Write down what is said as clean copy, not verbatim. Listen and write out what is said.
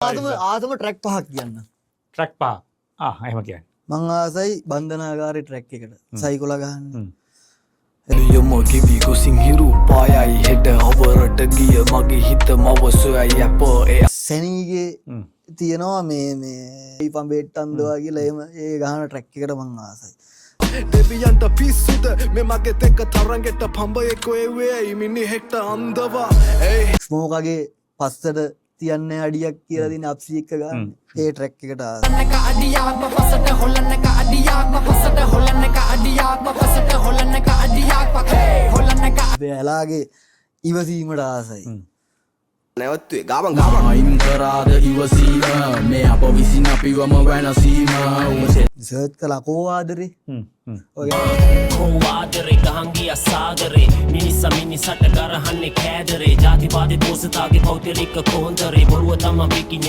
ආතම track පහක් කියන්න. Track පහ. එහෙම කියන්නේ. මං ආසයි බන්ධනාගාරේ ට්‍රැක් එකට සයිකොල ගහන්න. නියම කිවි කුසින් හිරු පායයි හෙට අවරට ගිය මගේ හිත මවසොයයි අප සැනීගේ තියෙනවා මේ පම්බේට් අන්දවා කියලා එහෙම ඒ ගහන ට්‍රැක් එකට මං ආසයි. දෙවියන්ට පිස්සුද මේ මගේ තෙක තරංගෙට පඹයෙක් වෙයි මිනිහෙක්ට අන්දවා ස්මෝකගේ පස්සට තියන්නේ අඩියක් කියලා දින අප්සි එක්ක ගන්න ඒ ට්‍රැක් එකට ආසයි. එලාගේ ඉවසීමට ආසයි. නැවත්වේ ගාබන් ගාබන් අයින් කරාද ඉවසීම මේ අප විසින් අපිවම වෙනසීම සර්ච් කළා කෝ ආදරේ කෝවාදරේ ගහංගිය සාගරේ මිනිසා මිනිසට ගරහන්නේ කෑදරේ ජාතිවාදී පෝසතාගේ පෞද්ගලික කොන්දරේ බොරුව තම පිකිනේ